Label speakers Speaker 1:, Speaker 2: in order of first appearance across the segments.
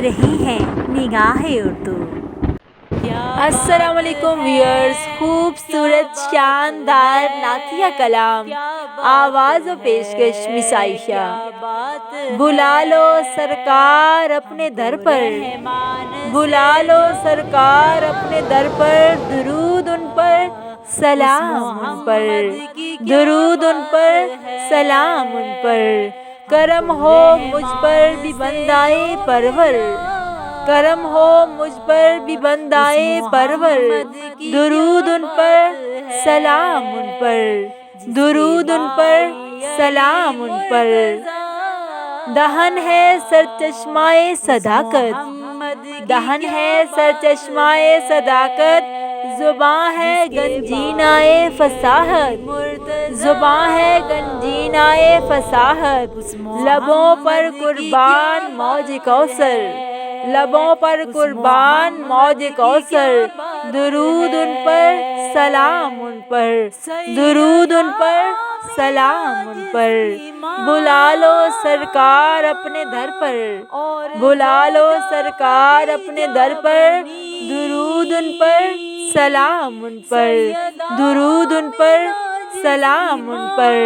Speaker 1: रही हैं निगाहें उर्दू।
Speaker 2: अस्सलाम वालेकुम व्यूअर्स, खूबसूरत शानदार नातिया कलाम आवाज़ व पेशकश मिस आयशा। बुला लो सरकार अपने दर पर, बुला लो सरकार अपने दर पर, दुरूद उन पर सलाम उन पर, दुरूद उन पर सलाम उन पर। करम हो मुझ पर भी बंदाए परवर, करम हो मुझ पर भी बंदाए परवर, दुरूद उन पर सलाम उन पर, दुरूद उन पर सलाम उन पर। दहन है सरचश्माए सदाकत, दहन है सरचश्माए सदाकत, ज़ुबां है गंजीनाए फसाहत, ज़ुबां है गंजीनाए फसाहत। लबों पर कुर्बान मौज कौसर, लबों पर कुर्बान मौज कौसर, दुरूद उन पर सलाम उन पर, दुरूद उन पर सलाम उन पर। बुला लो सरकार अपने दर पर, बुला लो सरकार अपने दर पर, दुरूद उन पर सलाम उन पर, दुरूद उन पर सलाम उन पर।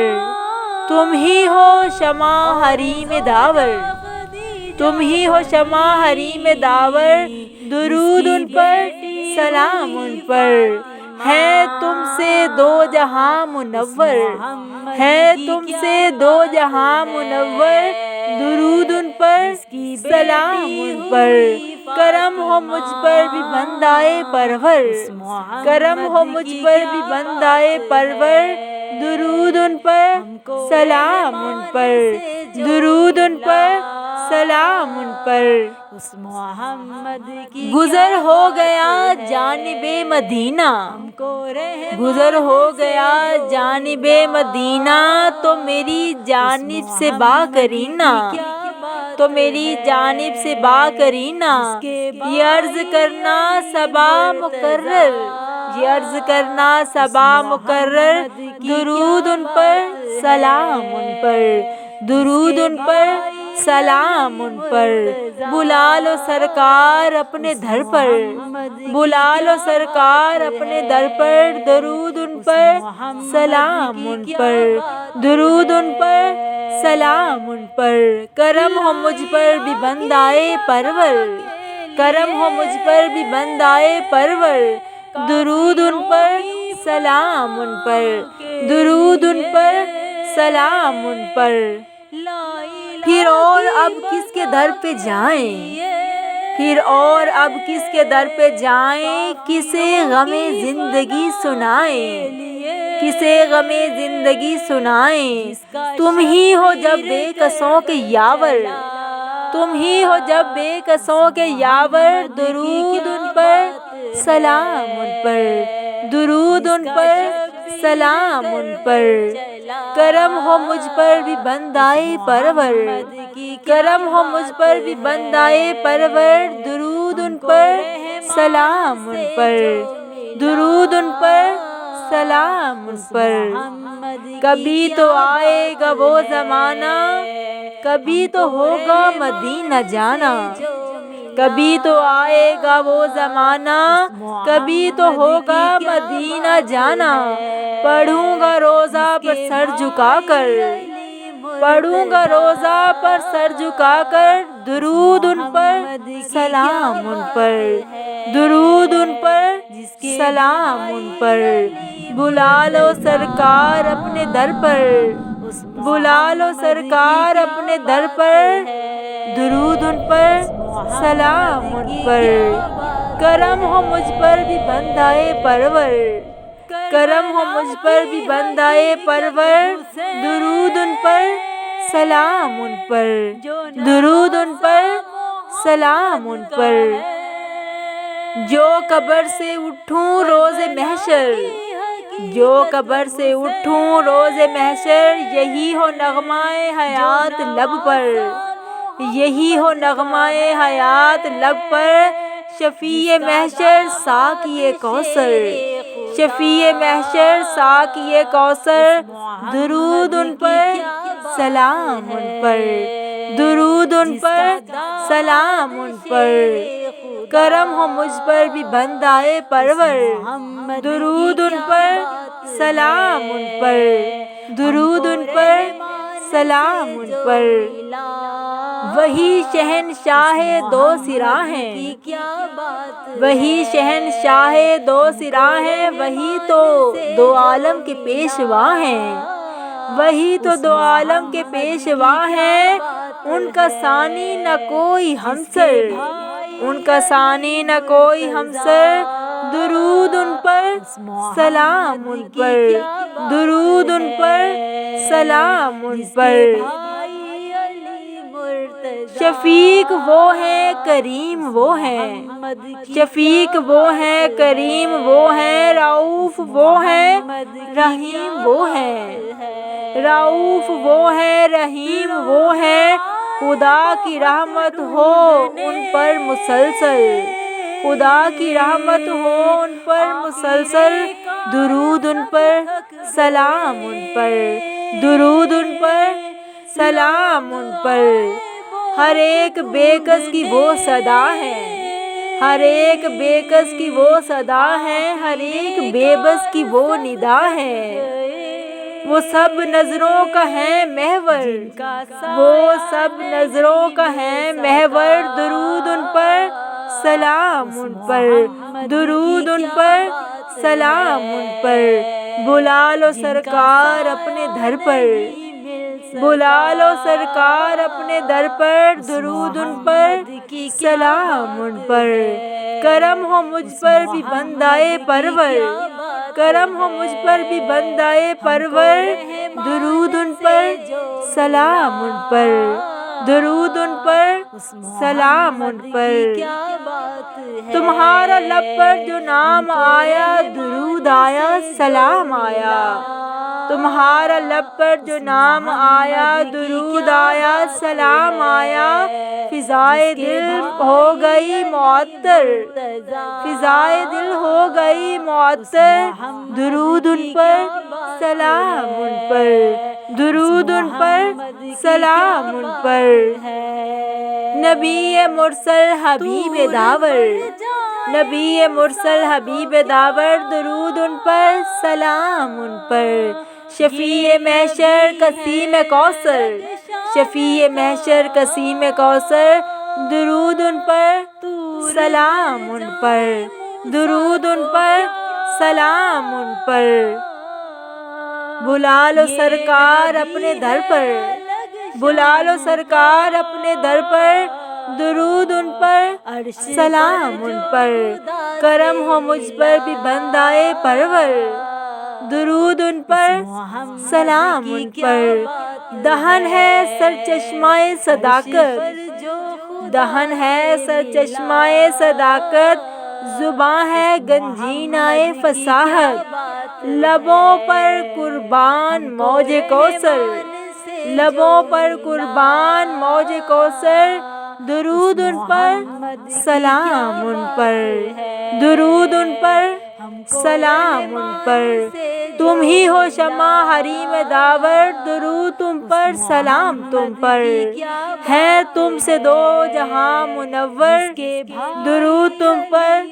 Speaker 2: तुम ही हो शमा हरीम दावर, तुम ही हो शमा हरीम दावर, दुरूद उन पर सलाम उन पर। है तुमसे दो जहां मुनव्वर, है तुमसे दो जहां मुनव्वर, दुरूद उन पर सलाम उन पर। करम हो मुझ पर भी बंदाए परवर, करम हो मुझ पर भी बंदाए परवर, दुरूद उन पर सलाम उन पर, दुरूद उन पर सलाम उन पर। गुजर हो गया जानिबे मदीना, गुजर हो गया जानिबे मदीना, तो मेरी जानिब से बाकरीना, तो मेरी जानिब से बाकरीना। ये अर्ज करना सबा मुकर्रर, ये अर्ज करना सबा मुकर्रर, दुरूद उन पर सलाम उन पर, दुरूद उन पर सलाम उन पर। बुला लो सरकार अपने दर पर, बुला लो सरकार अपने दर पर, दुरूद उन पर सलाम उन पर, दुरूद उन पर सलाम उन पर। करम हो मुझ पर भी बंदाए परवर, करम हो मुझ पर भी बंदाए परवर, दुरूद उन पर सलाम उन पर, दुरूद उन पर सलाम उन पर। फिर और अब किसके दर पे जाएं, फिर और अब किसके दर पे जाएं, किसे गमे जिंदगी सुनाएं, किसे गमे जिंदगी सुनाएं। तुम ही हो जब बेकसों के यावर, तुम ही हो जब बेकसों के यावर, दुरूद उन पर सलाम उन पर, दुरूद उन पर सलाम उन पर। करम हो मुझ पर भी बंदाए परवर, करम हो मुझ पर भी बंदाए परवर, दुरूद उन पर सलाम उन पर, दुरूद उन पर सलाम उन पर। कभी तो आएगा वो ज़माना, कभी तो होगा मदीना जाना, कभी तो आएगा वो ज़माना, कभी तो होगा मदीना जाना। पढ़ूंगा रोज़ा पर सर झुकाकर, पढ़ूंगा रोज़ा पर सर झुकाकर, दुरूद उन पर सलाम उन पर, दुरूद उन पर सलाम उन पर। बुला लो सरकार अपने दर पर, बुला लो सरकार अपने दर पर, दुरूद उन पर सलाम उन पर। करम हो मुझ पर भी बंदाए परवर, करम हो मुझ पर भी बंदाए परवर, दुरूद उन पर सलाम उन पर, दुरूद उन पर सलाम उन पर। जो कब्र से उठूं रोज़े महशर, जो कब्र से उठूं रोज़े महशर, यही हो नगमाए हयात लब पर, यही हो नगमाए हयात लब पर। शफीए महशर साकिए कौसर, शफीए महशर साकिए कौसर, दुरूद उन पर सलाम उन पर, درود ان پر، سلام ان پر، کرم ہو مجھ پر بھی بندائے پرور، درود ان پر، سلام ان پر، درود ان پر، سلام ان پر۔ وہی شہنشاہ دو سرا ہیں، وہی شہنشاہ دو سرا ہیں، وہی تو دو عالم کے پیشوا ہیں، وہی تو دو عالم کے پیشوا ہیں، ان کا ثانی نہ کوئی ہمسر، ان کا ثانی نہ کوئی ہمسر، درود ان پر، سلام ان پر، درود ان پر، سلام ان پر۔ شفیق وہ ہیں کریم وہ ہیں، شفیق وہ ہیں کریم وہ ہیں، رؤوف وہ ہیں رحیم وہ ہیں، رؤوف وہ ہیں رحیم وہ ہیں، خدا کی رحمت ہو ان پر مسلسل، خدا کی رحمت ہو ان پر مسلسل، درود ان پر، سلام ان پر، درود ان پر، سلام ان پر۔ ہر ایک بے کس کی وہ صدا ہے، ہر ایک بے کس کی وہ صدا ہے، ہر ایک بے بس کی وہ ندا ہے، وہ سب نظروں کا ہے محور، وہ سب نظروں کا ہے محور، درود ان پر، سلام ان پر، درود ان پر، سلام ان پر۔ بلا لو سرکار اپنے در پر، بلا لو سرکار اپنے در پر، درود ان پر، سلام ان پر۔ کرم ہو مجھ پر بھی بندائے پرور، کرم ہو مجھ پر بھی بندائے پرور، درود ان پر، سلام ان پر، درود ان پر، سلام ان پر۔ تمہارا لب پر جو نام آیا، درود آیا، سلام آیا، تمہارا لب پر جو نام آیا، درود آیا، سلام آیا، فضائے دل ہو گئی معطر، فضائے دل ہو گئی معطر، درود ان پر، سلام ان پر، درود ان پر، سلام ان پر۔ نبی مرسل حبیب داور، نبی مرسل حبیب داور، درود ان پر، سلام ان پر۔ شفیع محشر قسیم کوثر، شفیع محشر قسیم کوثر، درود ان پر، سلام ان پر، درود ان پر، سلام ان پر۔ بلا لو سرکار اپنے در پر، بلا لو سرکار اپنے در پر، درود ان پر، سلام ان پر۔ کرم ہو مجھ پر بھی بندائے پرور، درود ان پر، سلام ان پر۔ دہن ہے سرچشمہ صداقت، دہن ہے سرچشمہ صداقت، زباں ہے گنجینہ فصاحت، لبوں پر قربان موج کوثر، لبوں پر قربان موج کوثر، درود ان پر، سلام ان پر، درود ان پر، سلام ان پر۔ تم ہی ہو شمع حریم داور، درود تم پر، سلام تم پر، ہے تم سے دو جہاں منور، درود تم پر،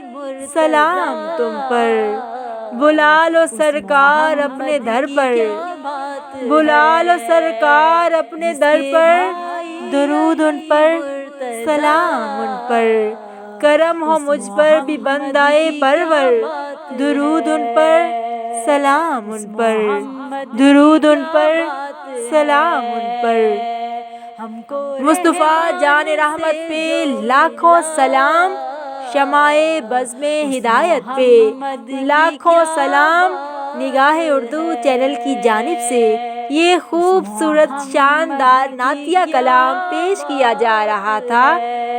Speaker 2: سلام تم پر۔ بلا لو سرکار اپنے در پر، بلا لو سرکار اپنے در پر، درود ان پر، سلام ان پر۔ کرم ہو مجھ پر بھی بندائے پرور، درود ان پر، سلام ان پر، درود ان پر، سلام ان پر۔ مصطفیٰ جان رحمت پہ لاکھوں سلام، شمع بزم ہدایت پہ لاکھوں سلام، نگاہ اردو چینل کی جانب سے یہ خوبصورت شاندار نعتیہ کلام پیش کیا جا رہا تھا۔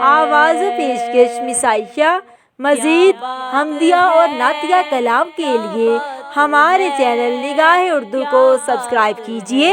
Speaker 2: آواز پیشکش مس عائشہ۔ مزید حمدیہ اور نعتیہ کلام کے لیے ہمارے چینل نگاہ اردو کو سبسکرائب کیجیے۔